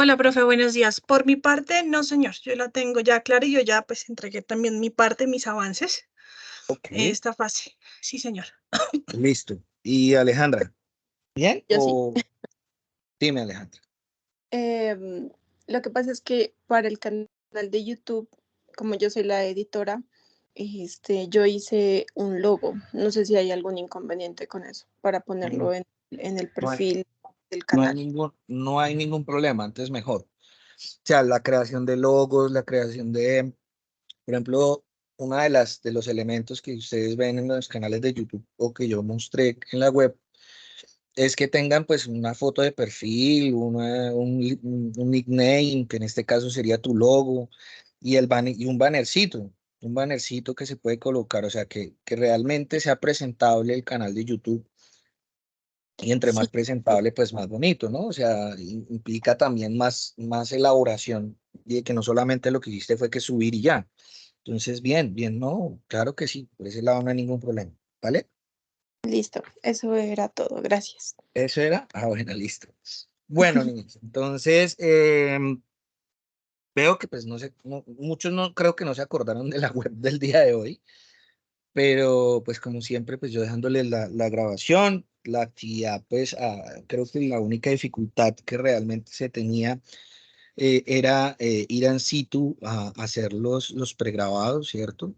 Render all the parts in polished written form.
Hola, profe, buenos días. Por mi parte, no, señor, yo la tengo ya clara y yo ya pues entregué también mi parte, mis avances, Ok, esta fase. Sí, señor. listo. ¿Y Alejandra? ¿Bien? Yo sí. O dime, Alejandra. Em, lo que pasa es que para el canal de YouTube, como yo soy la editora, yo hice un logo. No sé si hay algún inconveniente con eso para ponerlo en el No hay, perfil del no hay canal. no hay ningún problema, entonces mejor. O sea, la creación de logos, la creación de, por ejemplo, una de de los elementos que ustedes ven en los canales de YouTube o que yo mostré en la web es que tengan pues una foto de perfil, un nickname, que en este caso sería tu logo, y y un bannercito que se puede colocar, o sea, que realmente sea presentable el canal de YouTube, y entre Sí, más presentable, pues más bonito, ¿no? O sea, implica también más elaboración, y de que no solamente lo que hiciste fue que subir y ya. Entonces, bien, bien, no, claro que sí, por ese lado no hay ningún problema, ¿vale? listo. Eso era todo. Gracias. ¿Eso era? Ah, bueno, listo. Bueno, niños, entonces veo que pues no sé, muchos no creo que no se acordaron de la web del día de hoy, pero pues como siempre, pues yo dejándole la grabación, la actividad, pues creo que la única dificultad que realmente se tenía era ir en situ a hacer los pregrabados, ¿cierto?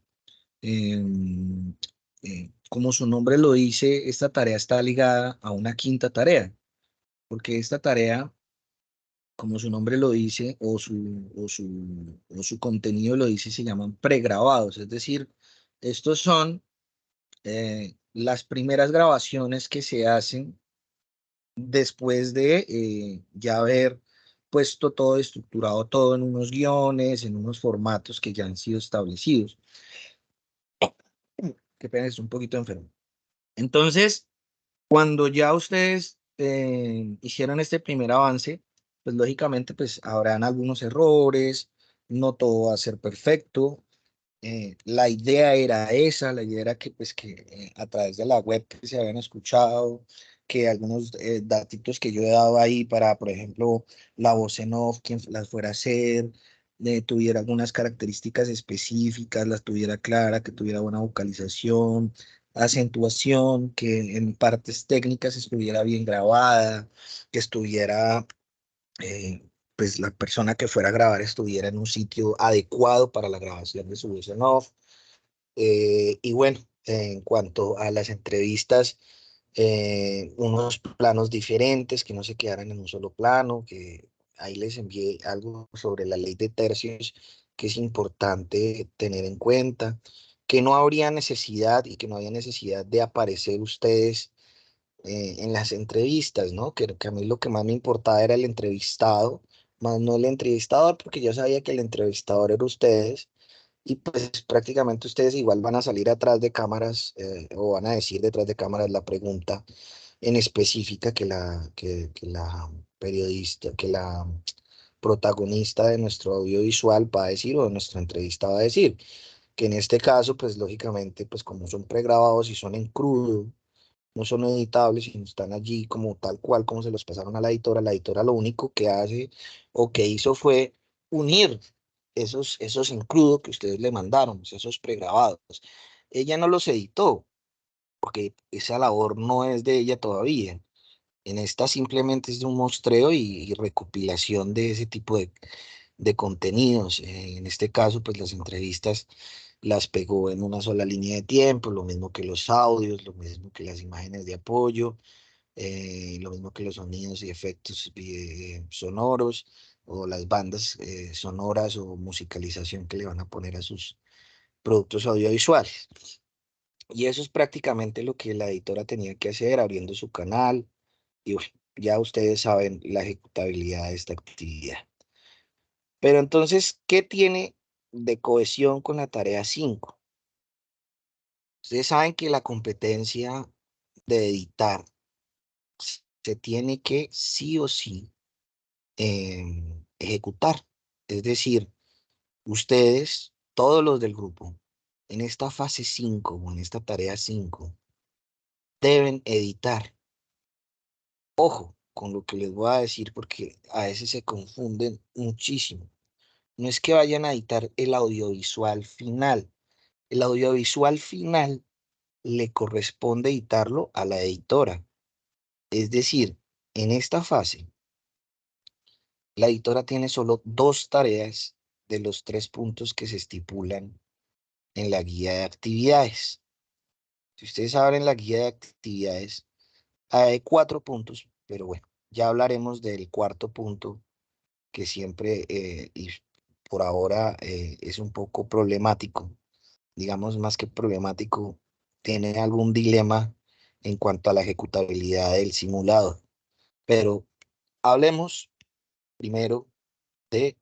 Em, como su nombre lo dice, esta tarea está ligada a una quinta tarea, porque esta tarea, como su nombre lo dice, o su contenido lo dice, se llaman pregrabados, es decir, estos son las primeras grabaciones que se hacen después de ya haber puesto todo estructurado, todo en unos guiones, en unos formatos que ya han sido establecidos. Qué pena, es un poquito enfermo. Entonces, cuando ya ustedes hicieron este primer avance, pues lógicamente pues habrán algunos errores, no todo va a ser perfecto. La idea era esa, la idea era que pues que a través de la web que se habían escuchado, que algunos datitos que yo he dado ahí para, por ejemplo, la voz en off, quien las fuera a hacer, tuviera algunas características específicas, las tuviera clara, que tuviera buena vocalización, acentuación, que en partes técnicas estuviera bien grabada, que estuviera pues la persona que fuera a grabar estuviera en un sitio adecuado para la grabación de su voz en off. Y bueno, en cuanto a las entrevistas, unos planos diferentes, que no se quedaran en un solo plano, que ahí les envié algo sobre la ley de tercios, que es importante tener en cuenta, que no habría necesidad y que no había necesidad de aparecer ustedes en las entrevistas, ¿no? Que a mí lo que más me importaba era el entrevistado, más no el entrevistador, porque yo sabía que el entrevistador era ustedes, y pues prácticamente ustedes igual van a salir atrás de cámaras o van a decir detrás de cámaras la pregunta en específica que la periodista, que la protagonista de nuestro audiovisual va a decir o de nuestra entrevista va a decir, que en este caso, pues lógicamente, pues como son pregrabados y son en crudo, no son editables, sino están allí como tal cual, como se los pasaron a la editora lo único que hace o que hizo fue unir esos en crudo que ustedes le mandaron, esos pregrabados. Ella no los editó, porque esa labor no es de ella todavía. En esta simplemente es de un muestreo y recopilación de ese tipo de contenidos. En este caso, pues las entrevistas las pegó en una sola línea de tiempo, lo mismo que los audios, lo mismo que las imágenes de apoyo, lo mismo que los sonidos y efectos sonoros o las bandas sonoras o musicalización que le van a poner a sus productos audiovisuales. Y eso es prácticamente lo que la editora tenía que hacer abriendo su canal. Y bueno, ya ustedes saben la ejecutabilidad de esta actividad. Pero entonces, ¿qué tiene de cohesión con la tarea 5? Ustedes saben que la competencia de editar se tiene que sí o sí ejecutar. Es decir, ustedes, todos los del grupo, en esta fase 5 o en esta tarea 5, deben editar. Ojo, con lo que les voy a decir porque a veces se confunden muchísimo. No es que vayan a editar el audiovisual final. El audiovisual final le corresponde editarlo a la editora. Es decir, en esta fase, la editora tiene solo 2 tareas de los 3 puntos que se estipulan en la guía de actividades. Si ustedes abren la guía de actividades, hay 4 puntos, pero bueno, ya hablaremos del cuarto punto que siempre y por ahora es un poco problemático, digamos más que problemático, tiene algún dilema en cuanto a la ejecutabilidad del simulado. Pero hablemos primero de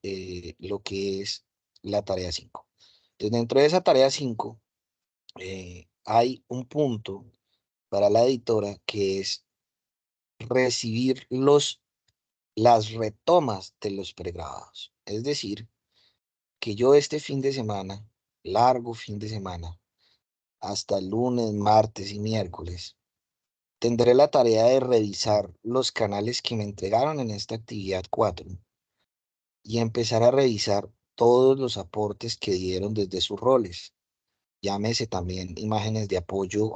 lo que es la tarea 5. Entonces, dentro de esa tarea 5 hay un punto para la editora que es recibir las retomas de los pregrabados. Es decir, que yo este fin de semana, largo fin de semana, hasta el lunes, martes y miércoles, tendré la tarea de revisar los canales que me entregaron en esta actividad 4 y empezar a revisar todos los aportes que dieron desde sus roles. Llámese también imágenes de apoyo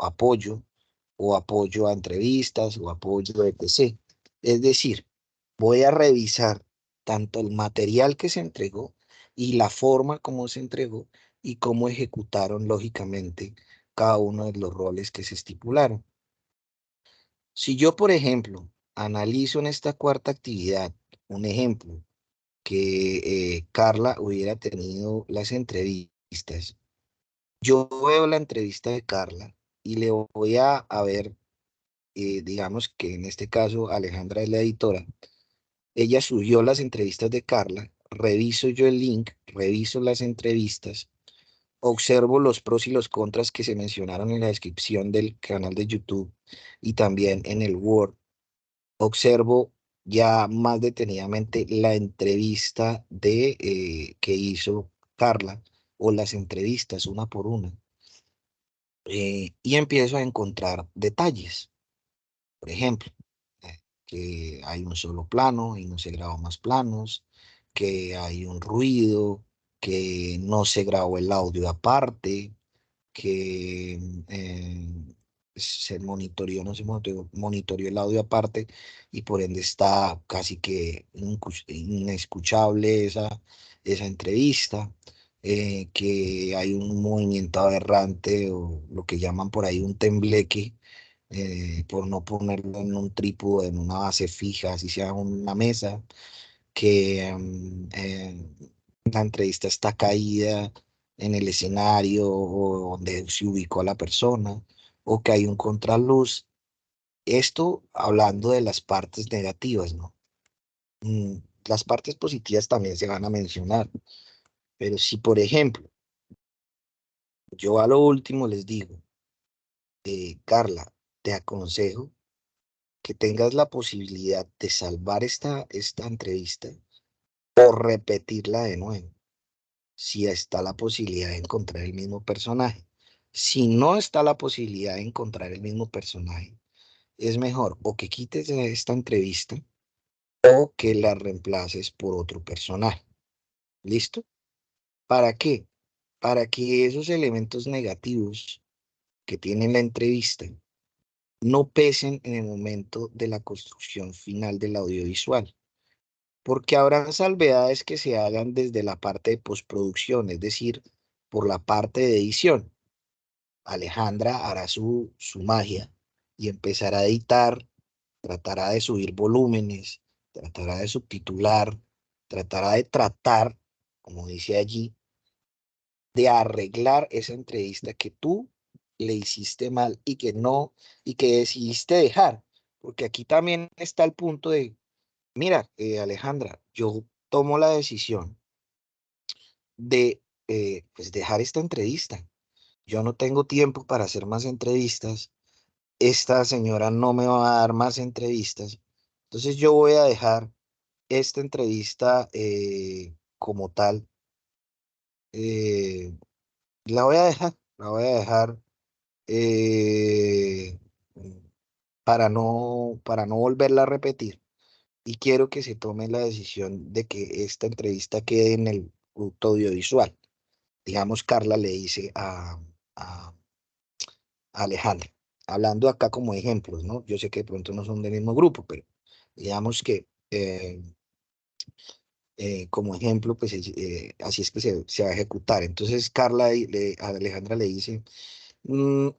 o apoyo a entrevistas o apoyo etc. Es decir, voy a revisar tanto el material que se entregó y la forma como se entregó y cómo ejecutaron lógicamente cada uno de los roles que se estipularon. Si yo, por ejemplo, analizo en esta cuarta actividad un ejemplo que Carla hubiera tenido las entrevistas, yo veo la entrevista de Carla y le voy a ver, digamos que en este caso Alejandra es la editora, ella subió las entrevistas de Carla, reviso yo el link, reviso las entrevistas, observo los pros y los contras que se mencionaron en la descripción del canal de YouTube y también en el Word, observo ya más detenidamente la entrevista que hizo Carla o las entrevistas una por una. Y empiezo a encontrar detalles. Por ejemplo, que hay un solo plano y no se grabó más planos, que hay un ruido, que no se grabó el audio aparte, que se monitoreó, no se monitoreó el audio aparte y por ende está casi que inescuchable esa entrevista, que hay un movimiento aberrante o lo que llaman por ahí un tembleque, por no ponerlo en un trípode, en una base fija, así sea una mesa, que la entrevista está caída en el escenario o donde se ubicó a la persona, o que hay un contraluz. Esto hablando de las partes negativas, ¿no? Mm, las partes positivas también se van a mencionar, pero si, por ejemplo, yo a lo último les digo, Carla, te aconsejo que tengas la posibilidad de salvar esta entrevista o repetirla de nuevo, si está la posibilidad de encontrar el mismo personaje. Si no está la posibilidad de encontrar el mismo personaje, es mejor o que quites esta entrevista o que la reemplaces por otro personaje. ¿Listo? ¿Para qué? Para que esos elementos negativos que tiene la entrevista no pesen en el momento de la construcción final del audiovisual, porque habrá salvedades que se hagan desde la parte de postproducción, es decir, por la parte de edición. Alejandra hará su magia y empezará a editar, tratará de subir volúmenes, tratará de subtitular, tratará de tratar, como dice allí, de arreglar esa entrevista que tú le hiciste mal y que no, y que decidiste dejar, porque aquí también está el punto de, mira, Alejandra, yo tomo la decisión de pues dejar esta entrevista. Yo no tengo tiempo para hacer más entrevistas. Esta señora no me va a dar más entrevistas. Entonces yo voy a dejar esta entrevista como tal. eh, la voy a dejar eh, para no volverla a repetir. y quiero que se tome la decisión de que esta entrevista quede en el producto audiovisual. Digamos, Carla le dice a Alejandra, hablando acá como ejemplos, ¿no? Yo sé que de pronto no son del mismo grupo, pero digamos que como ejemplo, pues así es que se va a ejecutar. Entonces Carla a Alejandra le dice, "Mm,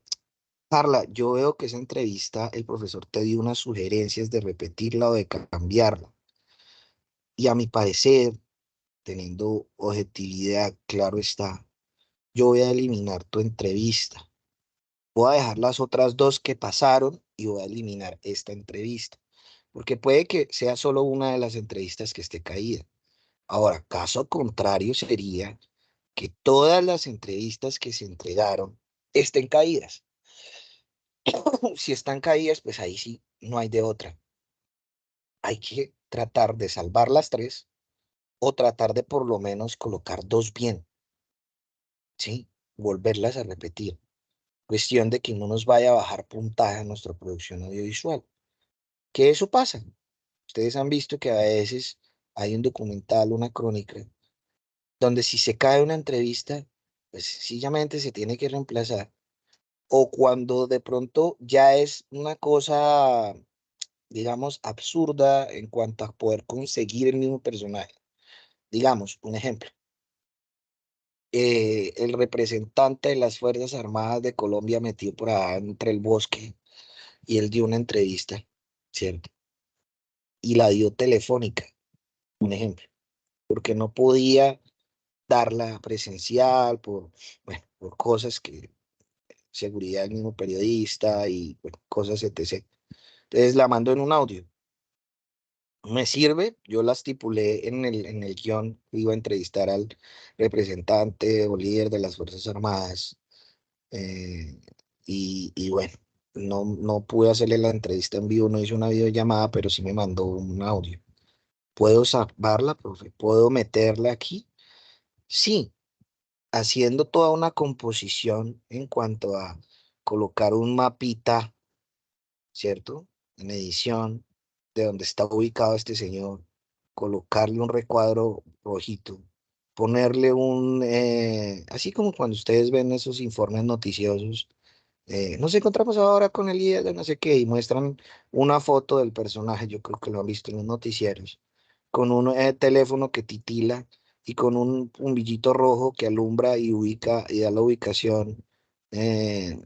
Carla, yo veo que esa entrevista el profesor te dio unas sugerencias de repetirla o de cambiarla. Y a mi parecer, teniendo objetividad, claro está, yo voy a eliminar tu entrevista. Voy a dejar las otras dos que pasaron y voy a eliminar esta entrevista, porque puede que sea solo una de las entrevistas que esté caída. Ahora, caso contrario sería que todas las entrevistas que se entregaron estén caídas. Si están caídas, pues ahí sí, no hay de otra. Hay que tratar de salvar las tres o tratar de por lo menos colocar dos bien, ¿sí? Volverlas a repetir. Cuestión de que no nos vaya a bajar puntaje a nuestra producción audiovisual. Que eso pasa. Ustedes han visto que a veces hay un documental, una crónica, donde si se cae una entrevista, pues sencillamente se tiene que reemplazar. O cuando de pronto ya es una cosa, digamos, absurda en cuanto a poder conseguir el mismo personaje. Digamos, un ejemplo. El representante de las Fuerzas Armadas de Colombia metido por allá entre el bosque y él dio una entrevista, ¿cierto? Y la dio telefónica, un ejemplo, porque no podía darla presencial bueno, por cosas que seguridad del mismo periodista y bueno, cosas etc. Entonces la mando en un audio. Me sirve, yo la estipulé en el guión, iba a entrevistar al representante o líder de las Fuerzas Armadas eh, y bueno, no pude hacerle la entrevista en vivo, no hice una videollamada, pero sí me mandó un audio. ¿Puedo salvarla, profe? ¿Puedo meterla aquí? Sí, haciendo toda una composición en cuanto a colocar un mapita, ¿cierto? En edición, de donde está ubicado este señor, colocarle un recuadro rojito, ponerle así como cuando ustedes ven esos informes noticiosos, nos encontramos ahora con el líder de no sé qué y muestran una foto del personaje, yo creo que lo han visto en los noticieros, con un teléfono que titila y con un bombillito rojo que alumbra y ubica y da la ubicación, eh,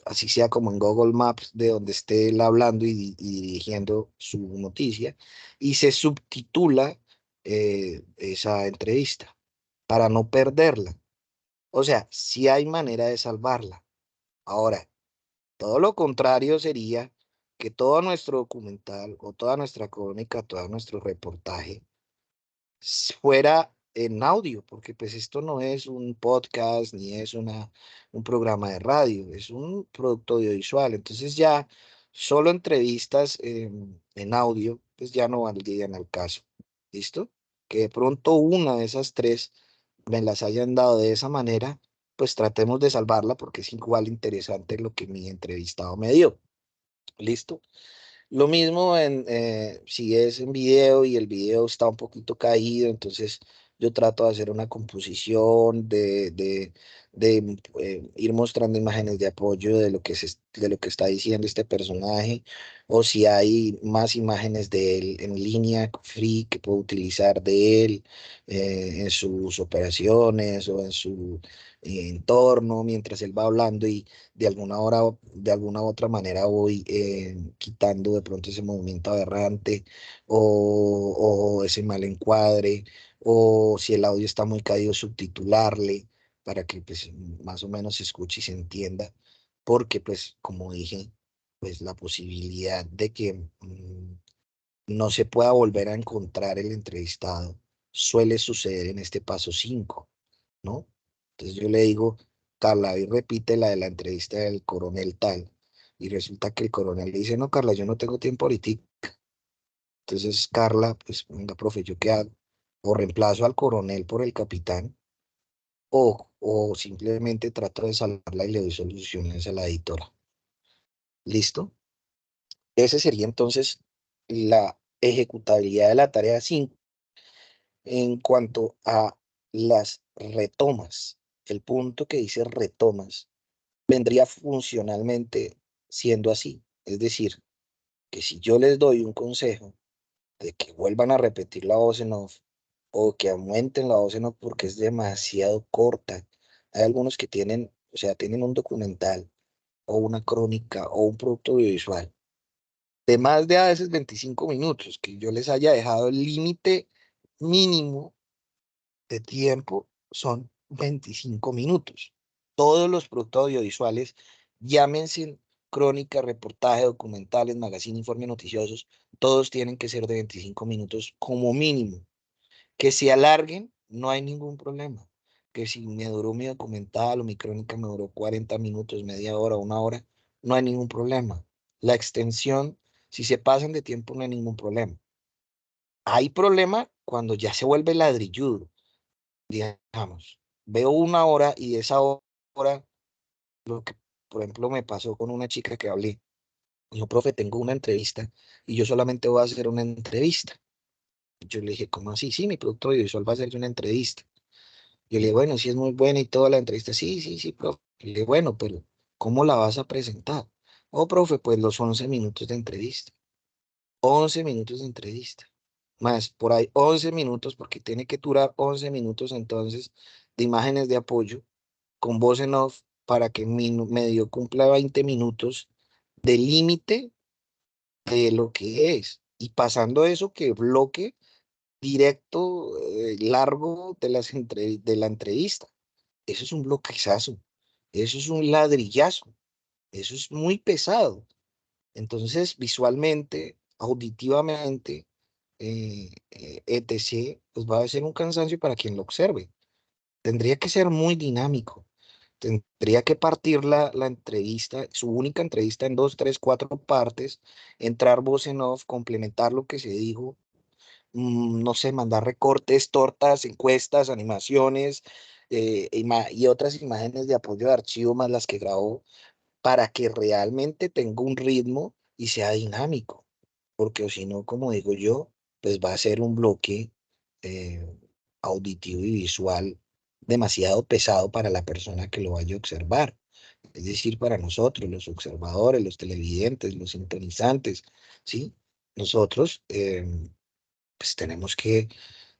así sea como en Google Maps, de donde esté él hablando y dirigiendo su noticia, y se subtitula esa entrevista para no perderla. O sea, sí hay manera de salvarla. Ahora, todo lo contrario sería que todo nuestro documental o toda nuestra crónica, todo nuestro reportaje fuera en audio, porque pues esto no es un podcast ni es un programa de radio, es un producto audiovisual. Entonces ya solo entrevistas en audio, pues ya no valdrían al caso. ¿Listo? Que de pronto una de esas tres me las hayan dado de esa manera, pues tratemos de salvarla porque es igual interesante lo que mi entrevistado me dio. ¿Listo? Lo mismo si es en video y el video está un poquito caído, entonces yo trato de hacer una composición, de ir mostrando imágenes de apoyo de lo que está diciendo este personaje, o si hay más imágenes de él en línea, free, que puedo utilizar de él en sus operaciones o en su entorno mientras él va hablando y de alguna otra manera voy quitando de pronto ese movimiento aberrante o ese mal encuadre, o si el audio está muy caído, subtitularle para que pues más o menos se escuche y se entienda, porque pues como dije, pues la posibilidad de que no se pueda volver a encontrar el entrevistado suele suceder en este paso 5, ¿no? Entonces yo le digo, Carla, y repite la de la entrevista del coronel tal. Y resulta que el coronel le dice, no, Carla, yo no tengo tiempo ahorita. Entonces Carla, pues, venga, profe, ¿yo qué hago? O reemplazo al coronel por el capitán, o simplemente trato de salvarla y le doy soluciones a la editora. ¿Listo? Ese sería entonces la ejecutabilidad de la tarea 5 en cuanto a las retomas. El punto que dice retomas vendría funcionalmente siendo así. Es decir, que si yo les doy un consejo de que vuelvan a repetir la voz en off o que aumenten la voz en off porque es demasiado corta. Hay algunos que tienen, o sea, tienen un documental o una crónica o un producto audiovisual de más de a veces 25 minutos, que yo les haya dejado el límite mínimo de tiempo son 25 minutos. Todos los productos audiovisuales, llámense crónica, reportaje, documentales, magazine, informes noticiosos, todos tienen que ser de 25 minutos como mínimo. Que se alarguen, no hay ningún problema. Que si me duró mi documental o mi crónica me duró 40 minutos, media hora, una hora, no hay ningún problema. La extensión, si se pasan de tiempo, no hay ningún problema. Hay problema cuando ya se vuelve ladrilludo, digamos. Veo una hora y de esa hora, lo que, por ejemplo, me pasó con una chica que hablé. Dijo, profe, tengo una entrevista y yo solamente voy a hacer una entrevista. Yo le dije, ¿cómo así? Sí, mi producto audiovisual va a hacer una entrevista. Yo le dije, bueno, sí es muy buena y toda la entrevista. Sí, sí, sí, profe. Le dije, bueno, pero ¿cómo la vas a presentar? Oh, profe, pues los 11 minutos de entrevista. 11 minutos de entrevista. Más por ahí 11 minutos, porque tiene que durar 11 minutos entonces de imágenes de apoyo con voz en off para que medio cumpla 20 minutos de límite de lo que es. Y pasando eso, que bloque directo, largo de, de la entrevista. Eso es un bloqueazo, eso es un ladrillazo, eso es muy pesado. Entonces, visualmente, auditivamente, etc., pues va a ser un cansancio para quien lo observe. Tendría que ser muy dinámico. Tendría que partir la entrevista, su única entrevista en dos, tres, cuatro partes, entrar voz en off, complementar lo que se dijo, no sé, mandar recortes, tortas, encuestas, animaciones y otras imágenes de apoyo de archivo más las que grabó para que realmente tenga un ritmo y sea dinámico, porque o si no, como digo yo, pues va a ser un bloque eh, auditivo y visual demasiado pesado para la persona que lo vaya a observar, es decir, para nosotros, los observadores, los televidentes, los sintonizantes, ¿sí? Nosotros, pues tenemos que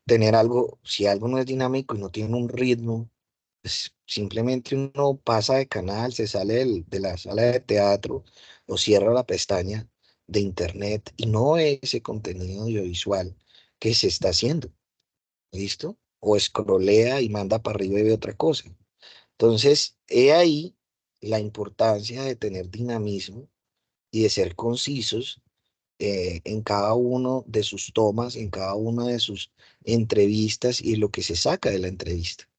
tener algo, si algo no es dinámico y no tiene un ritmo, pues simplemente uno pasa de canal, se sale de la sala de teatro o cierra la pestaña de internet y no ve ese contenido audiovisual que se está haciendo, ¿listo? O escrolea y manda para arriba y ve otra cosa. Entonces, he ahí la importancia de tener dinamismo y de ser concisos en cada uno de sus tomas, en cada una de sus entrevistas y lo que se saca de la entrevista.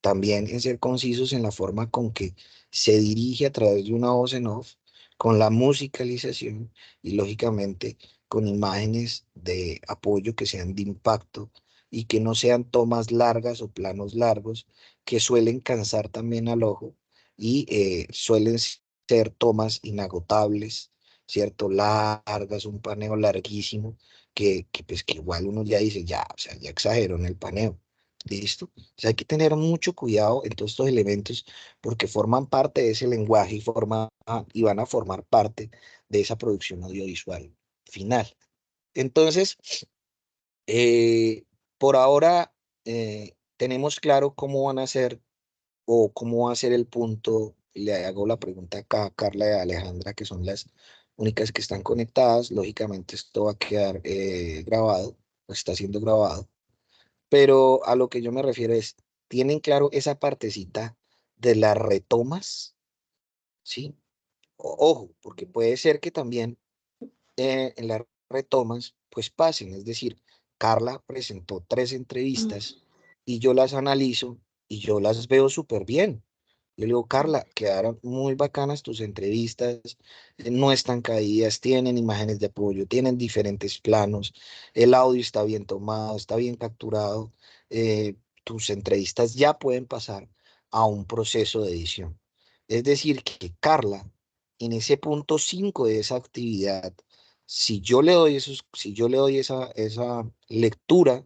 También en ser concisos en la forma con que se dirige a través de una voz en off, con la musicalización y lógicamente con imágenes de apoyo que sean de impacto y que no sean tomas largas o planos largos que suelen cansar también al ojo y suelen ser tomas inagotables, ¿cierto? Largas, un paneo larguísimo pues que igual uno ya dice, ya, o sea, ya exageró en el paneo. ¿Listo? O sea, hay que tener mucho cuidado en todos estos elementos porque forman parte de ese lenguaje y van a formar parte de esa producción audiovisual final. Entonces, eh, por ahora tenemos claro cómo van a ser o cómo va a ser el punto. Le hago la pregunta acá a Carla y a Alejandra, que son las únicas que están conectadas. Lógicamente, esto va a quedar grabado, o está siendo grabado. Pero a lo que yo me refiero es, ¿tienen claro esa partecita de las retomas? ¿Sí? Ojo, porque puede ser que también en las retomas, pues pasen. Es decir, Carla presentó 3 entrevistas y yo las analizo y yo las veo súper bien. Yo le digo, Carla, quedaron muy bacanas tus entrevistas, no están caídas, tienen imágenes de apoyo, tienen diferentes planos, el audio está bien tomado, está bien capturado, tus entrevistas ya pueden pasar a un proceso de edición. Es decir, que Carla, en ese punto 5 de esa actividad, Si yo le doy esa lectura,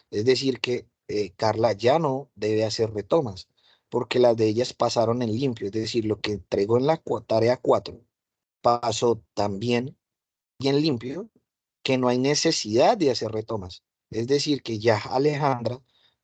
es decir, que Carla ya no debe hacer retomas, porque las de ellas pasaron en limpio, es decir, lo que entregó en la tarea 4 pasó también bien limpio, que no hay necesidad de hacer retomas. Es decir, que ya Alejandra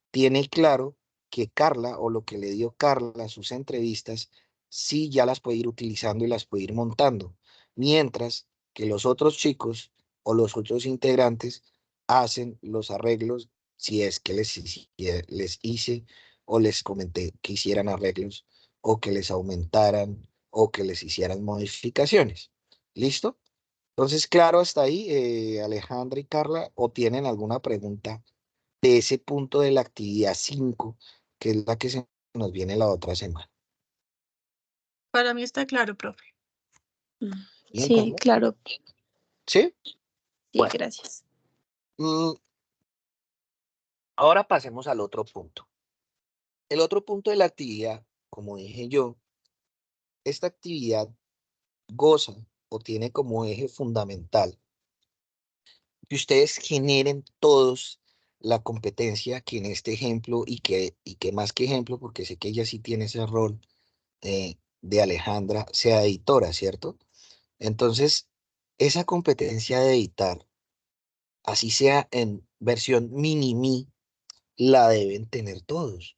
tiene claro que Carla o lo que le dio Carla a sus entrevistas, sí ya las puede ir utilizando y las puede ir montando. Mientras que los otros chicos o los otros integrantes hacen los arreglos si es que les hice o les comenté que hicieran arreglos o que les aumentaran o que les hicieran modificaciones. ¿Listo? Entonces, claro, hasta ahí, Alejandra y Carla, ¿o tienen alguna pregunta de ese punto de la actividad 5, que es la que se nos viene la otra semana? Para mí está claro, profe. Bien, Sí, Carla. claro. ¿Sí? Sí, Bueno, gracias. mm, ahora pasemos al otro punto. El otro punto de la actividad, como dije yo, esta actividad goza o tiene como eje fundamental que ustedes generen todos la competencia que en este ejemplo y que más que ejemplo, porque sé que ella sí tiene ese rol de Alejandra, sea editora, ¿cierto? Entonces, esa competencia de editar, así sea en versión mini-me, la deben tener todos.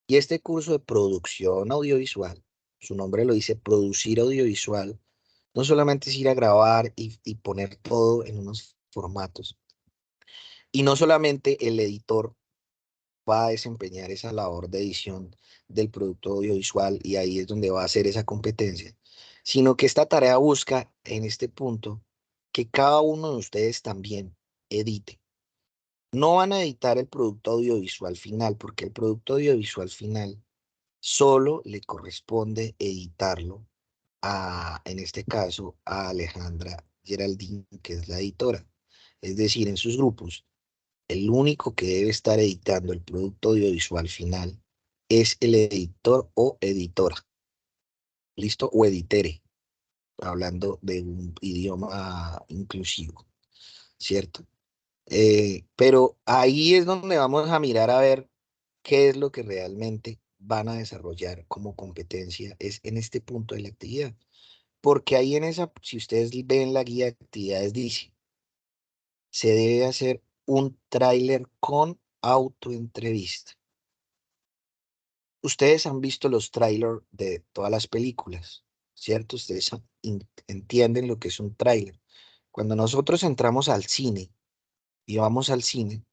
Y este curso de producción audiovisual, su nombre lo dice, producir audiovisual, no solamente es ir a grabar y poner todo en unos formatos, y no solamente el editor va a desempeñar esa labor de edición del producto audiovisual y ahí es donde va a hacer esa competencia, sino que esta tarea busca en este punto que cada uno de ustedes también edite. No van a editar el producto audiovisual final, porque el producto audiovisual final solo le corresponde editarlo en este caso, a Alejandra Geraldine, que es la editora. Es decir, en sus grupos el único que debe estar editando el producto audiovisual final es el editor o editora, ¿listo? O editere, hablando de un idioma inclusivo, ¿cierto? Pero ahí es donde vamos a mirar a ver qué es lo que realmente van a desarrollar como competencia, es en este punto de la actividad. Porque ahí en esa, si ustedes ven la guía de actividades, dice, se debe hacer un tráiler con autoentrevista. Ustedes han visto los trailers de todas las películas, ¿cierto? Ustedes entienden lo que es un tráiler. Cuando nosotros entramos al cine y vamos al cine,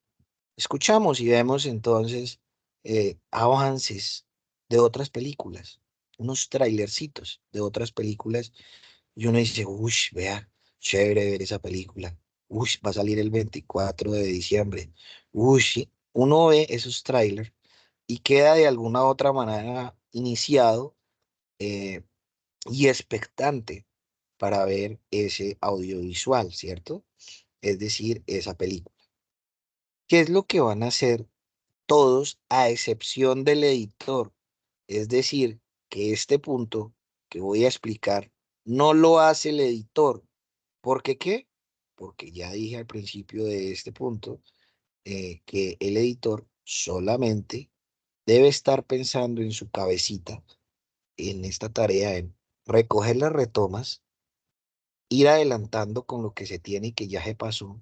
escuchamos y vemos entonces avances de otras películas, unos trailercitos de otras películas, y uno dice, uy, vea, chévere ver esa película, uy, va a salir el 24 de diciembre, uy, sí. Uno ve esos trailers y queda de alguna u otra manera iniciado eh, y expectante para ver ese audiovisual, ¿cierto? Es decir, esa película. ¿Qué es lo que van a hacer todos a excepción del editor? Es decir, que este punto que voy a explicar no lo hace el editor. ¿Por qué qué? Porque ya dije al principio de este punto que el editor solamente debe estar pensando en su cabecita en esta tarea, en recoger las retomas, ir adelantando con lo que se tiene y que ya se pasó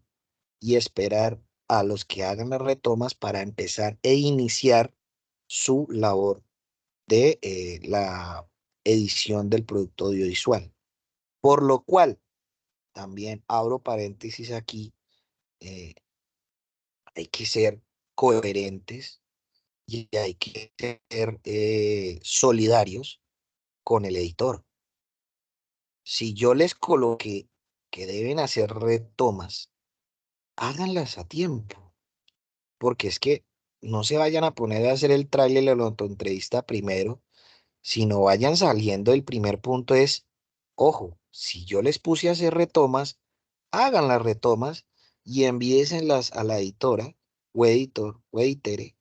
y esperar a los que hagan las retomas para empezar e iniciar su labor de la edición del producto audiovisual. Por lo cual, también abro paréntesis aquí, eh, hay que ser coherentes y hay que ser solidarios con el editor. Si yo les coloqué que deben hacer retomas, háganlas a tiempo, porque es que no se vayan a poner a hacer el tráiler de la autoentrevista primero, sino vayan saliendo. El primer punto es, ojo, si yo les puse a hacer retomas, hagan las retomas y envíesenlas a la editora o editor o editere.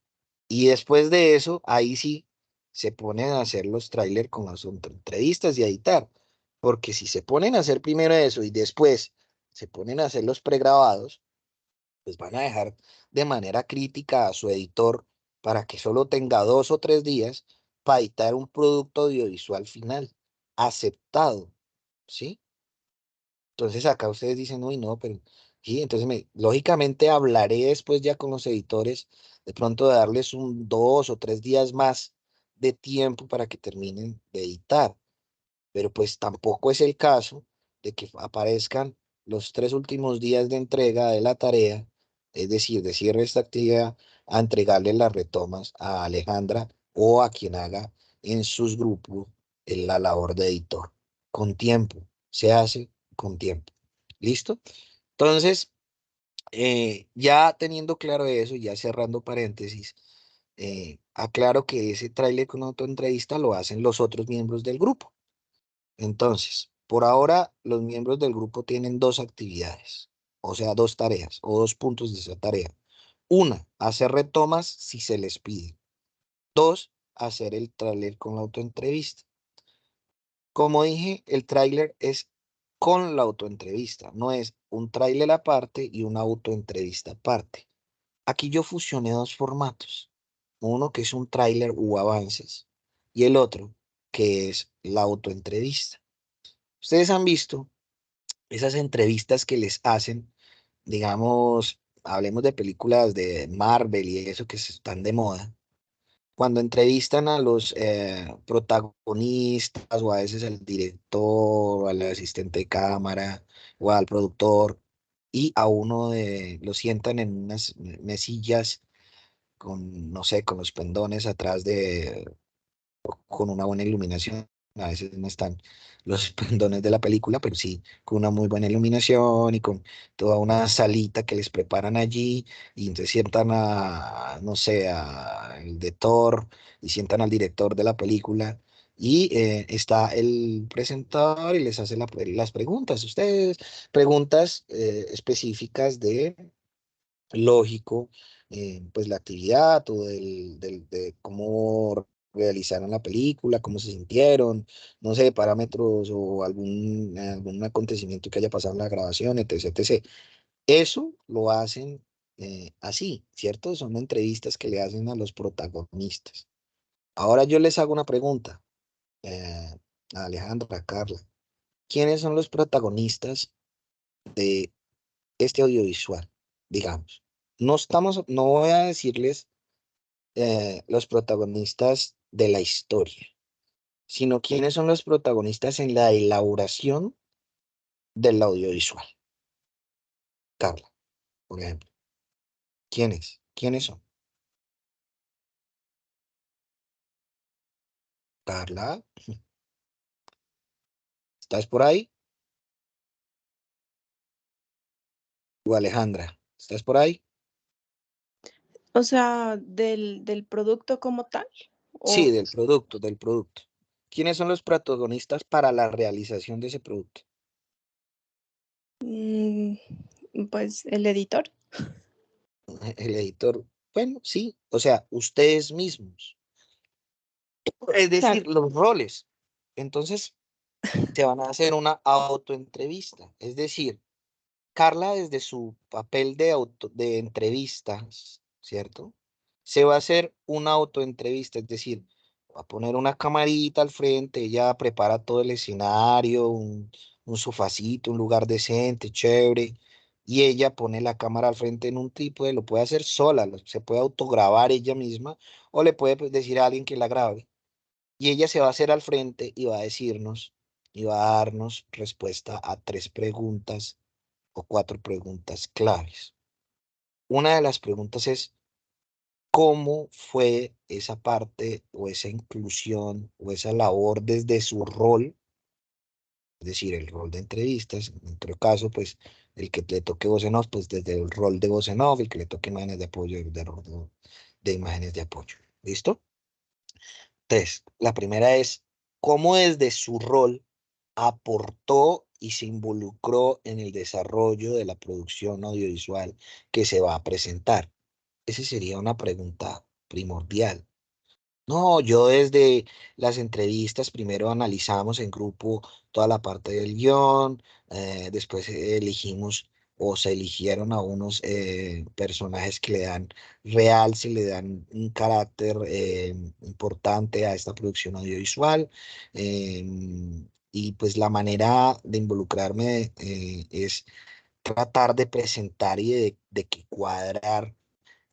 Y después de eso, ahí sí se ponen a hacer los trailers con las entrevistas y a editar. Porque si se ponen a hacer primero eso y después se ponen a hacer los pregrabados, pues van a dejar de manera crítica a su editor para que solo tenga 2 o 3 días para editar un producto audiovisual final aceptado, ¿sí? Entonces acá ustedes dicen, uy, no, pero sí, entonces lógicamente hablaré después ya con los editores, de pronto de darles 2 o 3 días más de tiempo para que terminen de editar, pero pues tampoco es el caso de que aparezcan los 3 últimos días de entrega de la tarea, es decir, de cierre de esta actividad, a entregarle las retomas a Alejandra o a quien haga en sus grupos en la labor de editor. Con tiempo, se hace con tiempo. ¿Listo? Entonces, ya teniendo claro eso, ya cerrando paréntesis, aclaro que ese tráiler con autoentrevista lo hacen los otros miembros del grupo. Entonces, por ahora, los miembros del grupo tienen 2 actividades, o sea, 2 tareas o 2 puntos de esa tarea. Una, hacer retomas si se les pide. 2, hacer el tráiler con la autoentrevista. Como dije, el tráiler es con la autoentrevista, no es un tráiler aparte y una autoentrevista aparte. Aquí yo fusioné 2 formatos, uno que es un tráiler u avances y el otro que es la autoentrevista. Ustedes han visto esas entrevistas que les hacen, digamos, hablemos de películas de Marvel y eso que están de moda, cuando entrevistan a los protagonistas o a veces al director o al asistente de cámara o al productor y a uno de, lo sientan en unas mesillas con, no sé, con los pendones atrás de con una buena iluminación. A veces no están los pendones de la película, pero sí con una muy buena iluminación y con toda una salita que les preparan allí. Y entonces sientan a, no sé, a el de Thor y sientan al director de la película. Y está el presentador y les hace las preguntas. Ustedes, preguntas específicas de lógico, pues la actividad o de cómo realizaron la película, cómo se sintieron, no sé, parámetros o algún acontecimiento que haya pasado en la grabación, etc, etc. Eso lo hacen así, ¿cierto? Son entrevistas que le hacen a los protagonistas. Ahora yo les hago una pregunta, eh, a Alejandra, a Carla. ¿Quiénes son los protagonistas de este audiovisual, digamos? No voy a decirles los protagonistas de la historia, sino quiénes son los protagonistas en la elaboración del audiovisual. Carla, por ejemplo. ¿Quiénes? ¿Quiénes son? Carla, ¿estás por ahí? O Alejandra, ¿estás por ahí? O sea, del producto como tal. Sí, O, del producto, del producto. ¿Quiénes son los protagonistas para la realización de ese producto? mm, pues el editor. El editor. Bueno, sí, o sea, ustedes mismos. Es Claro. decir, los roles. Entonces, se van a hacer una autoentrevista. Es decir, Carla desde su papel de entrevistas, ¿cierto? Se va a hacer una autoentrevista, es decir, va a poner una camarita al frente, ella prepara todo el escenario, un sofacito, un lugar decente, chévere, y ella pone la cámara al frente en un trípode, lo puede hacer sola, se puede autograbar ella misma, o le puede pues, decir a alguien que la grabe. Y ella se va a hacer al frente y va a decirnos, y va a darnos respuesta a 3 preguntas o 4 preguntas claves. Una de las preguntas es, ¿cómo fue esa parte o esa inclusión o esa labor desde su rol? Es decir, el rol de entrevistas, en otro caso, pues el que le toque voz en off, pues desde el rol de voz en off, el que le toque imágenes de apoyo, de rol de imágenes de apoyo. ¿Listo? Entonces, la primera es, ¿cómo desde su rol aportó y se involucró en el desarrollo de la producción audiovisual que se va a presentar? Esa sería una pregunta primordial. No, yo desde las entrevistas primero analizamos en grupo toda la parte del guión, después elegimos o se eligieron a unos personajes que le dan realce, le dan un carácter importante a esta producción audiovisual. Y pues la manera de involucrarme es tratar de presentar y de que cuadrar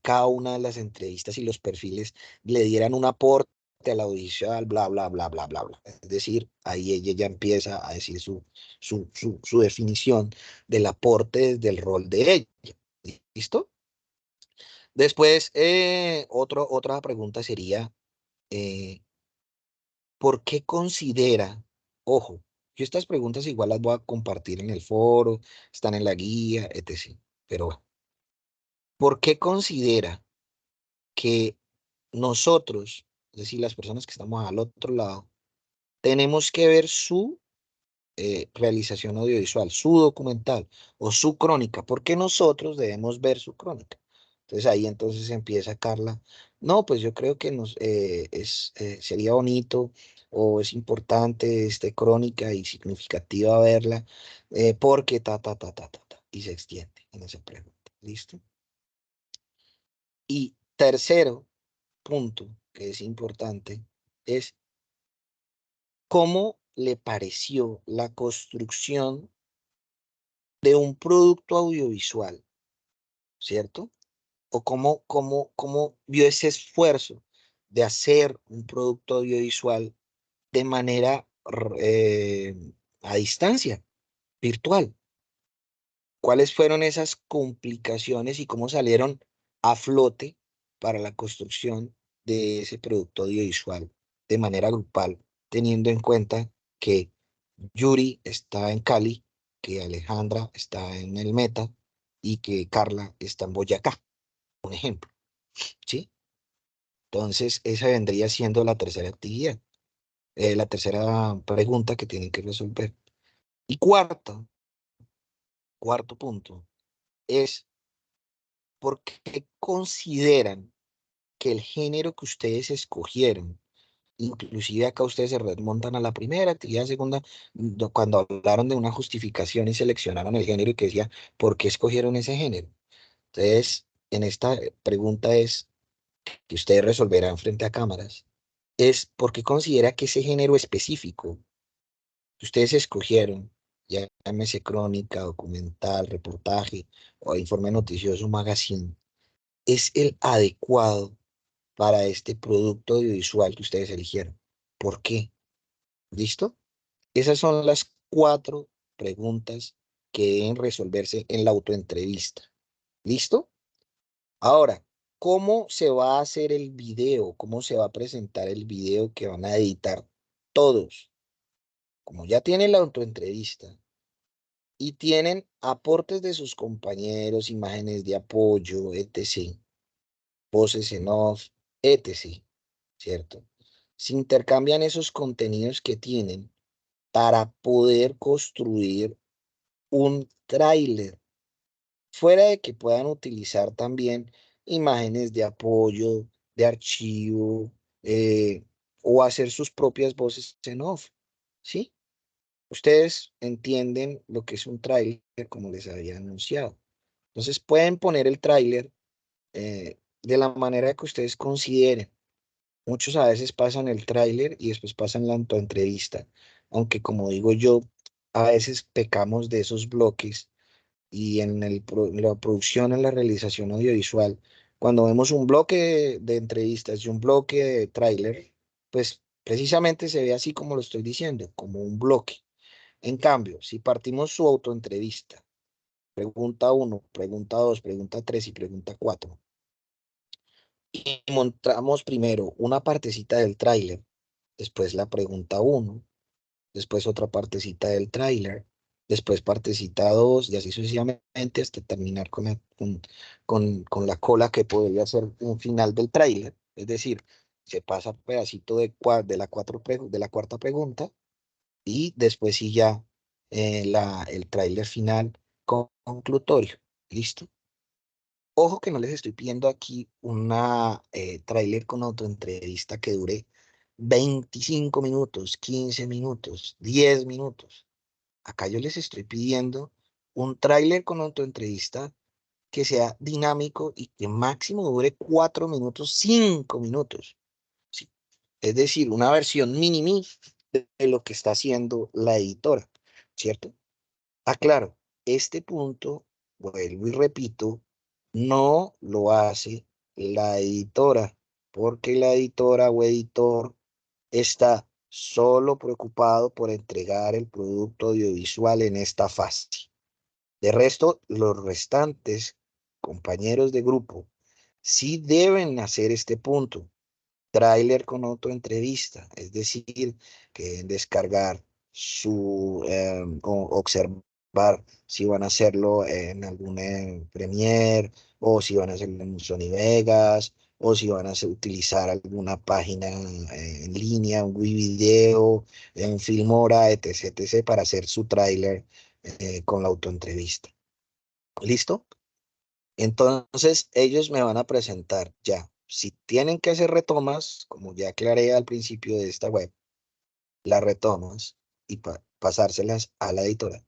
cada una de las entrevistas y los perfiles le dieran un aporte a la audiencia, bla, bla, bla, bla, bla, bla. Es decir, ahí ella ya empieza a decir su definición del aporte desde el rol de ella. ¿Listo? Después, otra pregunta sería, eh, ¿por qué considera, ojo, yo estas preguntas igual las voy a compartir en el foro, están en la guía, etc. Pero bueno, ¿por qué considera que nosotros, es decir, las personas que estamos al otro lado, tenemos que ver su realización audiovisual, su documental o su crónica? ¿Por qué nosotros debemos ver su crónica? Entonces ahí entonces empieza Carla. No, pues yo creo que sería bonito o es importante crónica y significativa verla porque ta, y se extiende en esa pregunta. ¿Listo? Y tercero punto que es importante es cómo le pareció la construcción de un producto audiovisual, ¿cierto? O cómo vio ese esfuerzo de hacer un producto audiovisual de manera a distancia, virtual. ¿Cuáles fueron esas complicaciones y cómo salieron a flote para la construcción de ese producto audiovisual de manera grupal, teniendo en cuenta que Yuri está en Cali, que Alejandra está en el Meta y que Carla está en Boyacá, un ejemplo, ¿sí? Entonces, esa vendría siendo la tercera actividad, la tercera pregunta que tienen que resolver. Y cuarto punto, es ¿por qué consideran que el género que ustedes escogieron, inclusive acá ustedes se remontan a la primera actividad, segunda, cuando hablaron de una justificación y seleccionaron el género y que decía, ¿por qué escogieron ese género? Entonces, en esta pregunta es que ustedes resolverán frente a cámaras, es ¿por qué considera que ese género específico que ustedes escogieron, ya llámese crónica, documental, reportaje o informe noticioso, magazine, es el adecuado para este producto audiovisual que ustedes eligieron? ¿Por qué? ¿Listo? Esas son las 4 preguntas que deben resolverse en la autoentrevista. ¿Listo? Ahora, ¿cómo se va a hacer el video? ¿Cómo se va a presentar el video que van a editar todos? Como ya tienen la autoentrevista y tienen aportes de sus compañeros, imágenes de apoyo, etc., voces en off, etc., ¿cierto? Se intercambian esos contenidos que tienen para poder construir un tráiler, fuera de que puedan utilizar también imágenes de apoyo, de archivo, o hacer sus propias voces en off, ¿sí? Ustedes entienden lo que es un tráiler, como les había anunciado. Entonces pueden poner el tráiler de la manera que ustedes consideren. Muchos a veces pasan el tráiler y después pasan la entrevista, aunque como digo yo, a veces pecamos de esos bloques y la producción, en la realización audiovisual, cuando vemos un bloque de entrevistas y un bloque de tráiler, pues precisamente se ve así como lo estoy diciendo, como un bloque. En cambio, si partimos su autoentrevista, pregunta uno, pregunta 2, pregunta 3 y pregunta 4, y montamos primero una partecita del tráiler, después la pregunta uno, después otra partecita del tráiler, después partecita 2 y así sucesivamente hasta terminar con la cola que podría ser un final del tráiler. Es decir, se pasa pedacito de la cuarta pregunta y después sí ya el tráiler final conclutorio. ¿Listo? Ojo que no les estoy pidiendo aquí una tráiler con autoentrevista que dure 25 minutos, 15 minutos, 10 minutos. Acá yo les estoy pidiendo un tráiler con autoentrevista que sea dinámico y que máximo dure 4 minutos, 5 minutos. ¿Sí? Es decir, una versión mini de lo que está haciendo la editora, ¿cierto? Aclaro, este punto, vuelvo y repito, no lo hace la editora, porque la editora o editor está solo preocupado por entregar el producto audiovisual en esta fase. De resto, los restantes compañeros de grupo sí deben hacer este punto. Tráiler con autoentrevista, es decir, que deben descargar o observar si van a hacerlo en algún Premiere, o si van a hacerlo en Sony Vegas, o si van a utilizar alguna página en línea, un video, en Filmora, etc., etc., para hacer su tráiler con la autoentrevista. ¿Listo? Entonces, ellos me van a presentar ya. Si tienen que hacer retomas, como ya aclaré al principio de esta web, las retomas y pasárselas a la editora.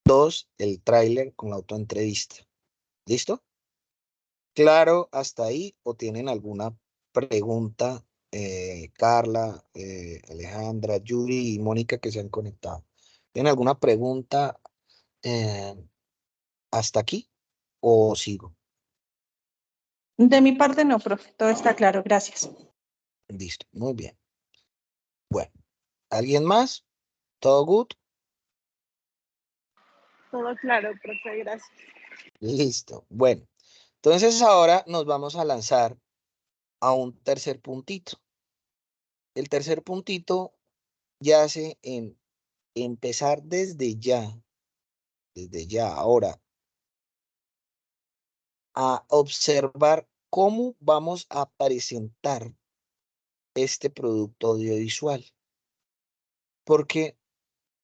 Dos, el tráiler con la autoentrevista. ¿Listo? Claro, hasta ahí, o tienen alguna pregunta, Carla, Alejandra, Yuri y Mónica que se han conectado. ¿Tienen alguna pregunta eh, hasta aquí o sigo? De mi parte no, profe, todo está claro, gracias. Listo, muy bien. Bueno, ¿alguien más? ¿Todo good? Todo claro, profe, gracias. Listo. Bueno, entonces ahora nos vamos a lanzar a un tercer puntito. El tercer puntito yace en empezar desde ya, ahora, a observar cómo vamos a presentar este producto audiovisual. Porque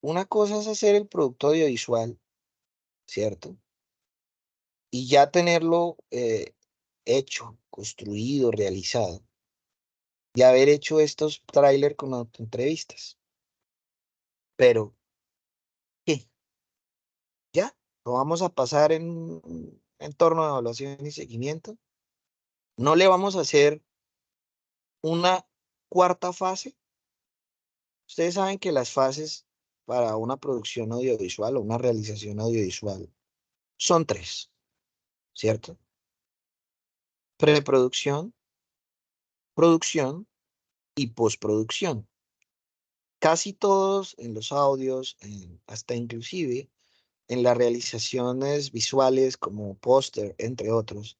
una cosa es hacer el producto audiovisual, ¿cierto? Y ya tenerlo hecho, construido, realizado, y haber hecho estos trailers con autoentrevistas. Pero, ¿qué? ¿Ya? ¿Lo vamos a pasar en un entorno de evaluación y seguimiento? ¿No le vamos a hacer una cuarta fase? Ustedes saben que las fases para una producción audiovisual o una realización audiovisual son tres, ¿cierto? Preproducción, producción y postproducción. Casi todos en los audios, hasta inclusive en las realizaciones visuales como póster, entre otros,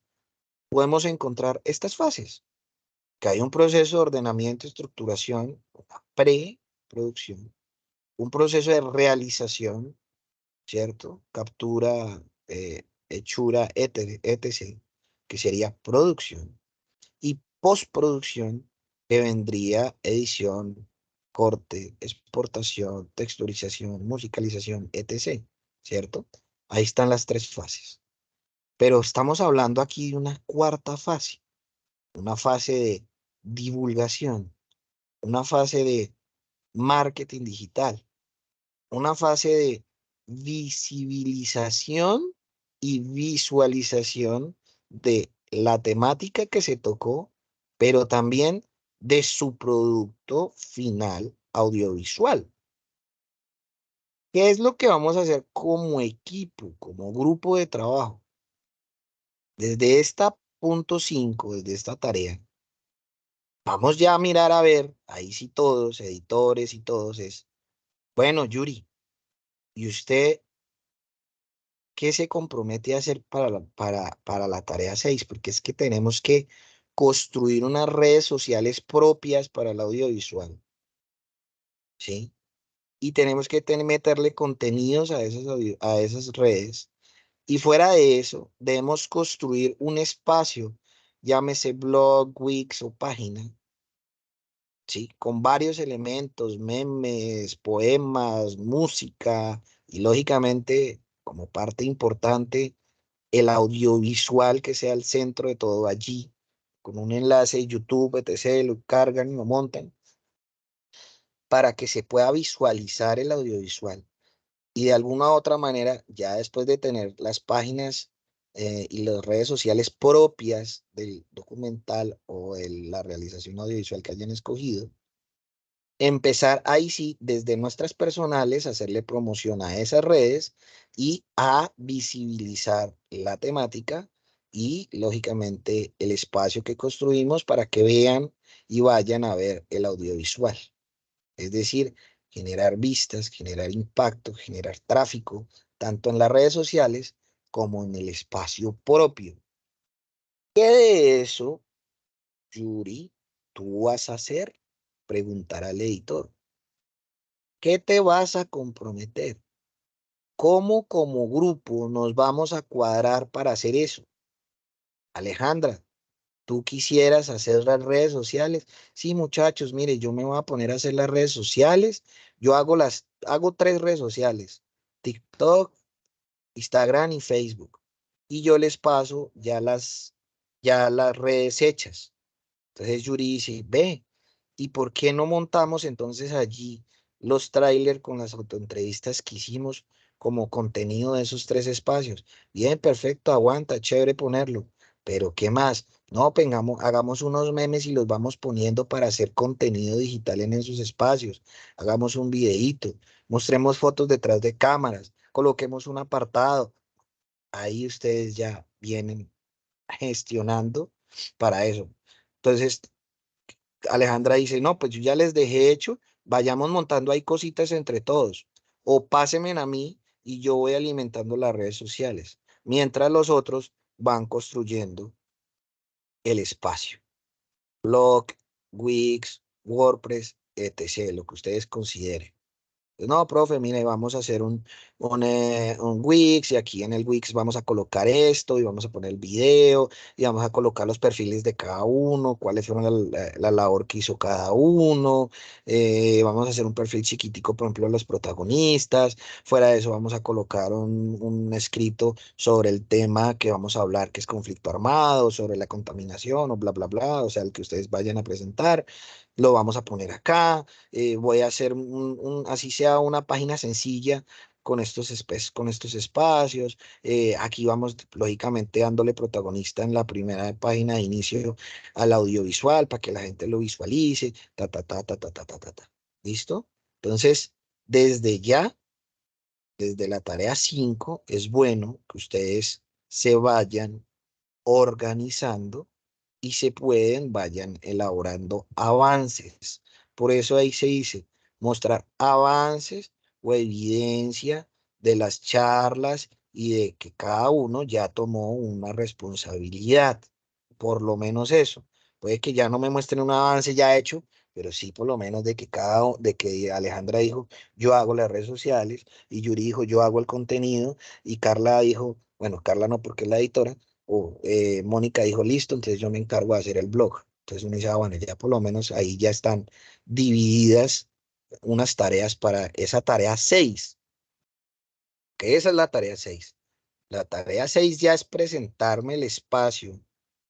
podemos encontrar estas fases, que hay un proceso de ordenamiento, estructuración, una preproducción, un proceso de realización, ¿cierto? Captura, hechura, etc., que sería producción, y postproducción, que vendría edición, corte, exportación, texturización, musicalización, etc., ¿cierto? Ahí están las tres fases. Pero estamos hablando aquí de una cuarta fase, una fase de divulgación, una fase de marketing digital, una fase de visibilización y visualización de la temática que se tocó, pero también de su producto final audiovisual. ¿Qué es lo que vamos a hacer como equipo, como grupo de trabajo? Desde esta punto 5, desde esta tarea, vamos ya a mirar a ver, ahí sí todos, editores y todos, bueno, Yuri, ¿y usted qué se compromete a hacer para la tarea 6? Porque es que tenemos que construir unas redes sociales propias para el audiovisual, ¿sí? Y tenemos que meterle contenidos a esas redes. Y fuera de eso, debemos construir un espacio, llámese blog, Wix o página, ¿sí? Con varios elementos, memes, poemas, música y lógicamente, como parte importante, el audiovisual que sea el centro de todo allí, con un enlace de YouTube, etc., lo cargan y lo montan, para que se pueda visualizar el audiovisual. Y de alguna u otra manera, ya después de tener las páginas y las redes sociales propias del documental o de la realización audiovisual que hayan escogido, empezar ahí sí, desde nuestras personales, a hacerle promoción a esas redes y a visibilizar la temática y, lógicamente, el espacio que construimos para que vean y vayan a ver el audiovisual. Es decir, generar vistas, generar impacto, generar tráfico, tanto en las redes sociales como en el espacio propio. ¿Qué de eso, Yuri, tú vas a hacer? Preguntará al editor. ¿Qué te vas a comprometer? ¿Cómo como grupo nos vamos a cuadrar para hacer eso? Alejandra, ¿tú quisieras hacer las redes sociales? Sí, muchachos, mire, yo me voy a poner a hacer las redes sociales. Yo hago 3 redes sociales: TikTok, Instagram y Facebook. Y yo les paso ya las redes hechas. Entonces Yuri dice, ve, ¿y por qué no montamos entonces allí los trailers con las autoentrevistas que hicimos como contenido de esos 3 espacios? Bien, perfecto, aguanta, chévere ponerlo. Pero ¿qué más? No, hagamos unos memes y los vamos poniendo para hacer contenido digital en esos espacios. Hagamos un videíto, mostremos fotos detrás de cámaras, coloquemos un apartado. Ahí ustedes ya vienen gestionando para eso. Entonces, Alejandra dice, no, pues yo ya les dejé hecho, vayamos montando ahí cositas entre todos, o pásenme a mí y yo voy alimentando las redes sociales, mientras los otros van construyendo el espacio. Blog, Wix, WordPress, etc., lo que ustedes consideren. No, profe, mire, vamos a hacer un Wix y aquí en el Wix vamos a colocar esto y vamos a poner el video y vamos a colocar los perfiles de cada uno, cuáles fueron la labor que hizo cada uno. Vamos a hacer un perfil chiquitico, por ejemplo, de los protagonistas. Fuera de eso, vamos a colocar un escrito sobre el tema que vamos a hablar, que es conflicto armado, sobre la contaminación o bla, bla, bla, o sea, el que ustedes vayan a presentar. Lo vamos a poner acá. Voy a hacer así sea una página sencilla con estos espacios. Aquí vamos, lógicamente, dándole protagonista en la primera página de inicio al audiovisual para que la gente lo visualice, ta, ta, ta, ta, ta, ta, ta, ta, ta. ¿Listo? Entonces, desde ya, desde la tarea 5 es bueno que ustedes se vayan organizando y vayan elaborando avances. Por eso ahí se dice mostrar avances o evidencia de las charlas y de que cada uno ya tomó una responsabilidad. Por lo menos eso. Puede que ya no me muestren un avance ya hecho, pero sí por lo menos de que Alejandra dijo, yo hago las redes sociales, y Yuri dijo, yo hago el contenido, y Carla dijo, bueno, Carla no porque es la editora, o Mónica dijo, listo, entonces yo me encargo de hacer el blog. Entonces uno dice, bueno, ya por lo menos ahí ya están divididas unas tareas para esa tarea 6, que esa es la tarea 6. La tarea 6 ya es presentarme el espacio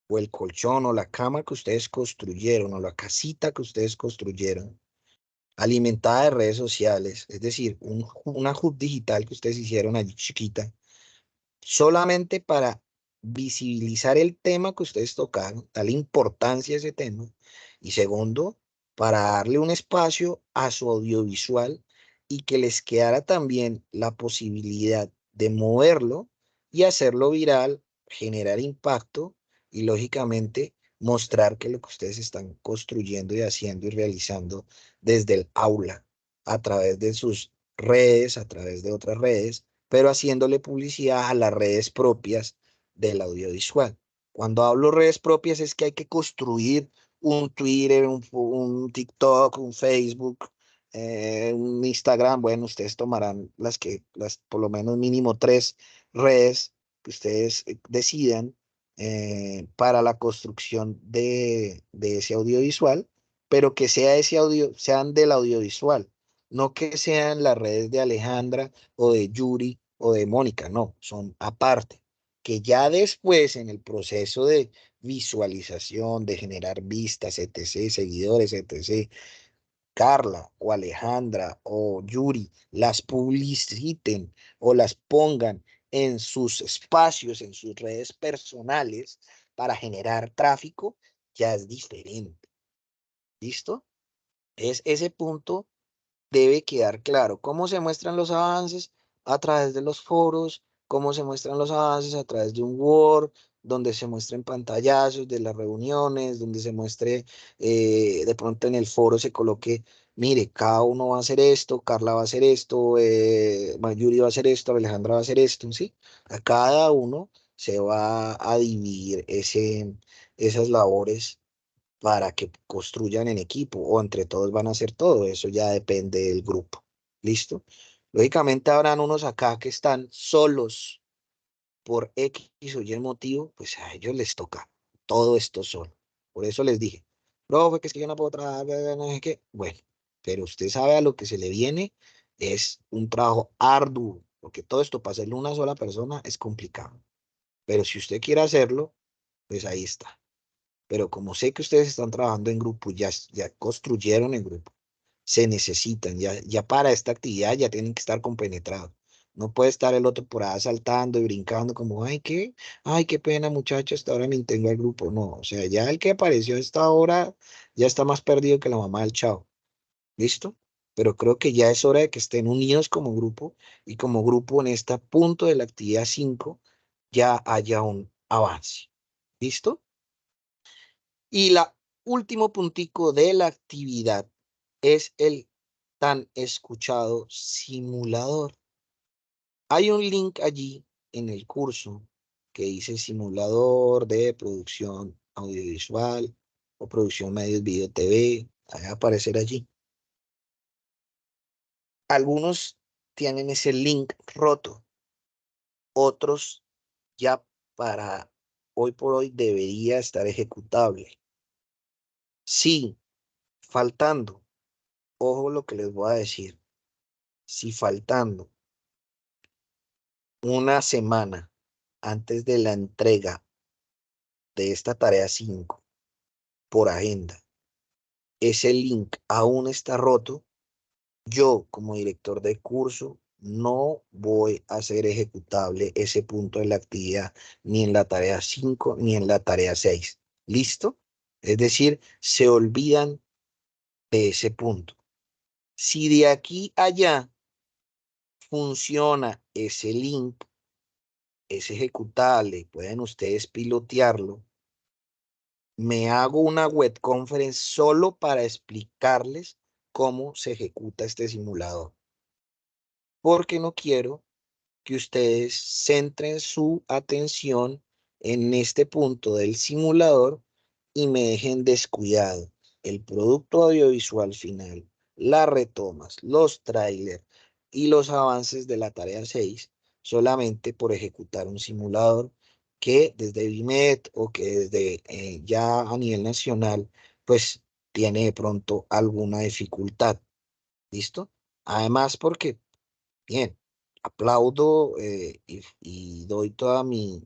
o el colchón o la cama que ustedes construyeron o la casita que ustedes construyeron, alimentada de redes sociales, es decir, una hub digital que ustedes hicieron allí chiquita, solamente para visibilizar el tema que ustedes tocaron, darle importancia a ese tema, y segundo, para darle un espacio a su audiovisual y que les quedara también la posibilidad de moverlo y hacerlo viral, generar impacto y lógicamente mostrar que lo que ustedes están construyendo y haciendo y realizando desde el aula, a través de sus redes, a través de otras redes, pero haciéndole publicidad a las redes propias del audiovisual. Cuando hablo redes propias es que hay que construir un Twitter, un TikTok, un Facebook, un Instagram. Bueno, ustedes tomarán por lo menos mínimo 3 redes que ustedes decidan para la construcción de ese audiovisual, pero que sean del audiovisual, no que sean las redes de Alejandra o de Yuri o de Mónica, no, son aparte, que ya después en el proceso de visualización, de generar vistas, etc., seguidores, etc., Carla o Alejandra o Yuri las publiciten o las pongan en sus espacios, en sus redes personales para generar tráfico, ya es diferente. ¿Listo? Es ese punto debe quedar claro. ¿Cómo se muestran los avances? A través de los foros. ¿Cómo se muestran los avances? A través de un Word, donde se muestren pantallazos de las reuniones, donde se muestre, de pronto en el foro se coloque, mire, cada uno va a hacer esto, Carla va a hacer esto, Mayuri va a hacer esto, Alejandra va a hacer esto, ¿sí? A cada uno se va a dividir esas labores para que construyan en equipo o entre todos van a hacer todo. Eso ya depende del grupo. ¿Listo? Lógicamente habrán unos acá que están solos por X o Y motivo, pues a ellos les toca todo esto solo. Por eso les dije, profe, que es que yo no puedo trabajar, no sé qué. Bueno, pero usted sabe a lo que se le viene, es un trabajo arduo, porque todo esto para hacerlo una sola persona es complicado. Pero si usted quiere hacerlo, pues ahí está. Pero como sé que ustedes están trabajando en grupo, ya construyeron en grupo, se necesitan, ya para esta actividad ya tienen que estar compenetrados. No puede estar el otro por ahí saltando y brincando como, ay, qué pena muchachos, hasta ahora me integró al grupo. No, o sea, ya el que apareció a esta hora ya está más perdido que la mamá del chavo. ¿Listo? Pero creo que ya es hora de que estén unidos como grupo y como grupo en este punto de la actividad 5 ya haya un avance. ¿Listo? Y la último puntico de la actividad es el tan escuchado simulador. Hay un link allí en el curso que dice simulador de producción audiovisual o producción medios video TV. Va a aparecer allí. Algunos tienen ese link roto. Otros ya para hoy por hoy debería estar ejecutable. Sí, faltando. Ojo lo que les voy a decir. Si faltando una semana antes de la entrega de esta tarea 5 por agenda, ese link aún está roto, yo como director de curso no voy a hacer ejecutable ese punto de la actividad ni en la tarea 5 ni en la tarea 6. ¿Listo? Es decir, se olvidan de ese punto. Si de aquí a allá funciona ese link, es ejecutable, pueden ustedes pilotearlo. Me hago una web conference solo para explicarles cómo se ejecuta este simulador. Porque no quiero que ustedes centren su atención en este punto del simulador y me dejen descuidado el producto audiovisual final, las retomas, los trailers y los avances de la tarea 6 solamente por ejecutar un simulador que desde BIMED o que desde ya a nivel nacional pues tiene de pronto alguna dificultad. ¿Listo? Además porque bien, aplaudo y doy toda mi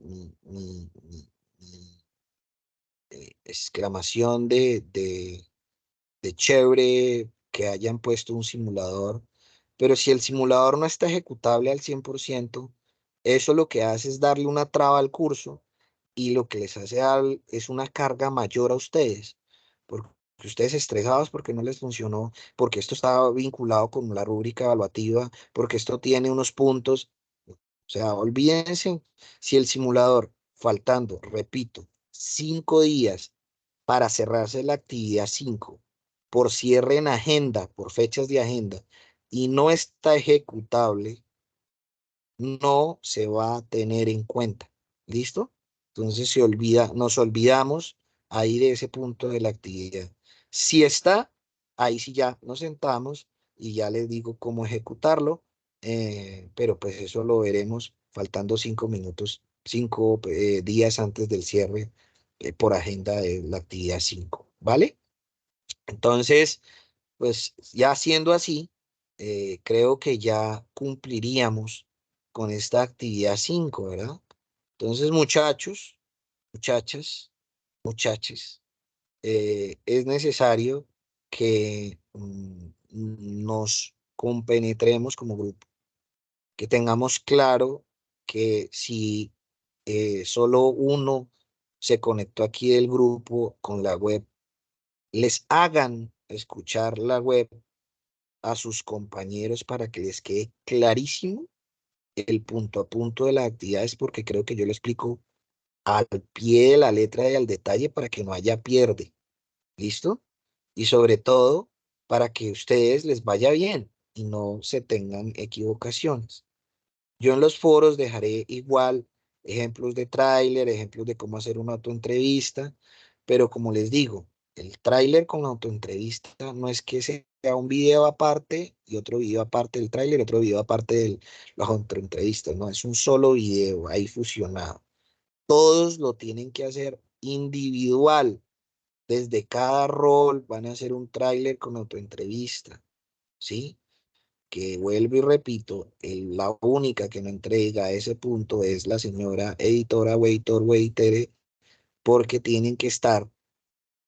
exclamación de chévere que hayan puesto un simulador, pero si el simulador no está ejecutable al 100%, eso lo que hace es darle una traba al curso y lo que les hace es una carga mayor a ustedes, porque ustedes estresados porque no les funcionó, porque esto estaba vinculado con la rúbrica evaluativa, porque esto tiene unos puntos. O sea, olvídense si el simulador, faltando, repito, 5 días para cerrarse la actividad 5 por cierre en agenda, por fechas de agenda, y no está ejecutable, no se va a tener en cuenta. ¿Listo? Entonces nos olvidamos ahí de ese punto de la actividad. Si está, ahí sí ya nos sentamos y ya les digo cómo ejecutarlo, pero pues eso lo veremos faltando 5 minutos, 5 días antes del cierre por agenda de la actividad 5, ¿vale? Entonces, pues ya siendo así, creo que ya cumpliríamos con esta actividad 5, ¿verdad? Entonces, muchachos, muchachas, muchaches, es necesario que nos compenetremos como grupo, que tengamos claro que si solo uno se conectó aquí del grupo con la web, les hagan escuchar la web a sus compañeros para que les quede clarísimo el punto a punto de las actividades, porque creo que yo lo explico al pie de la letra y al detalle para que no haya pierde. ¿Listo? Y sobre todo para que a ustedes les vaya bien y no se tengan equivocaciones. Yo en los foros dejaré igual ejemplos de tráiler, ejemplos de cómo hacer una autoentrevista, pero como les digo, el tráiler con la autoentrevista no es que sea un video aparte y otro video aparte del tráiler, otro video aparte de las autoentrevistas, no, es un solo video ahí fusionado. Todos lo tienen que hacer individual. Desde cada rol van a hacer un tráiler con autoentrevista, ¿sí? Que vuelvo y repito, la única que no entrega ese punto es la señora editora, waiter, porque tienen que estar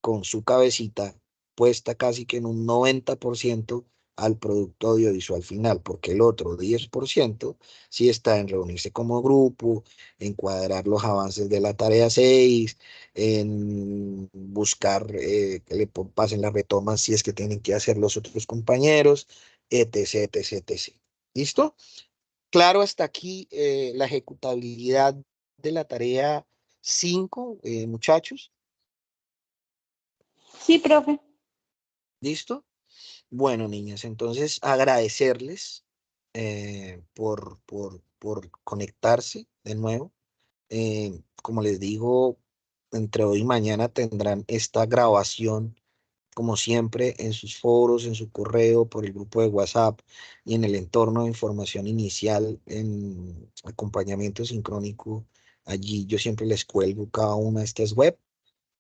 con su cabecita puesta casi que en un 90% al producto audiovisual final, porque el otro 10% sí está en reunirse como grupo, en cuadrar los avances de la tarea 6, en buscar que le pasen las retomas si es que tienen que hacer los otros compañeros, etc. ¿Listo? Claro, hasta aquí la ejecutabilidad de la tarea 5, muchachos. Sí, profe. ¿Listo? Bueno, niñas, entonces agradecerles por conectarse de nuevo. Como les digo, entre hoy y mañana tendrán esta grabación, como siempre, en sus foros, en su correo, por el grupo de WhatsApp y en el entorno de información inicial en acompañamiento sincrónico. Allí yo siempre les cuelgo cada una de estas web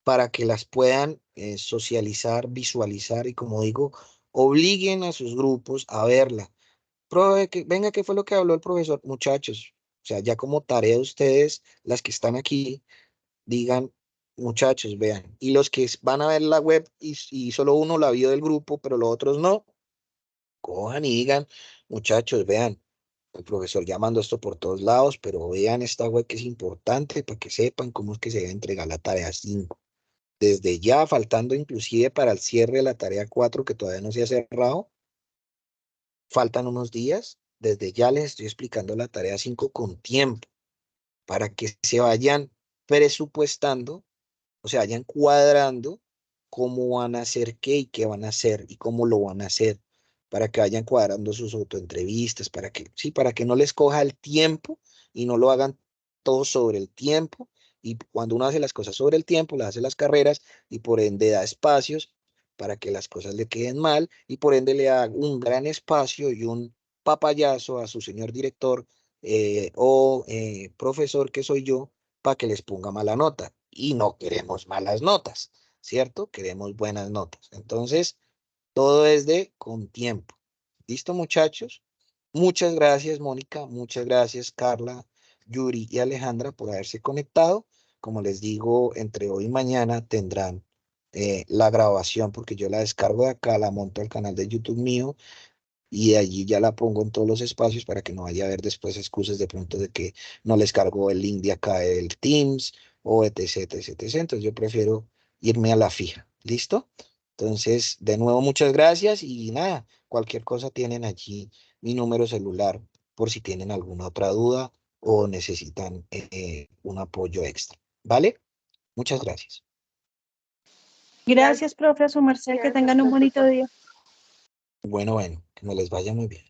para que las puedan socializar, visualizar y, como digo, obliguen a sus grupos a verla. Profe, venga, ¿qué fue lo que habló el profesor? Muchachos, o sea, ya como tarea de ustedes, las que están aquí, digan, muchachos, vean. Y los que van a ver la web y solo uno la vio del grupo, pero los otros no, cojan y digan, muchachos, vean. El profesor ya mandó esto por todos lados, pero vean esta web que es importante para que sepan cómo es que se debe entregar la tarea 5. Desde ya, faltando inclusive para el cierre de la tarea 4 que todavía no se ha cerrado, faltan unos días, desde ya les estoy explicando la tarea 5 con tiempo, para que se vayan presupuestando, o sea, vayan cuadrando cómo van a hacer qué y qué van a hacer y cómo lo van a hacer, para que vayan cuadrando sus autoentrevistas, para que, sí, para que no les coja el tiempo y no lo hagan todo sobre el tiempo. Y cuando uno hace las cosas sobre el tiempo, las hace las carreras y por ende da espacios para que las cosas le queden mal y por ende le da un gran espacio y un papayazo a su señor director o profesor que soy yo para que les ponga mala nota. Y no queremos malas notas, ¿cierto? Queremos buenas notas. Entonces, todo es de con tiempo. ¿Listo, muchachos? Muchas gracias, Mónica. Muchas gracias, Carla, Yuri y Alejandra, por haberse conectado. Como les digo, entre hoy y mañana tendrán la grabación, porque yo la descargo de acá, la monto al canal de YouTube mío y de allí ya la pongo en todos los espacios para que no vaya a haber después excusas de pronto de que no les cargo el link de acá del Teams o etc. Entonces yo prefiero irme a la fija. ¿Listo? Entonces, de nuevo, muchas gracias y nada, cualquier cosa tienen allí mi número celular por si tienen alguna otra duda o necesitan un apoyo extra. ¿Vale? Muchas gracias. Gracias, profe, a su merced, que tengan un bonito día. Bueno, que me les vaya muy bien.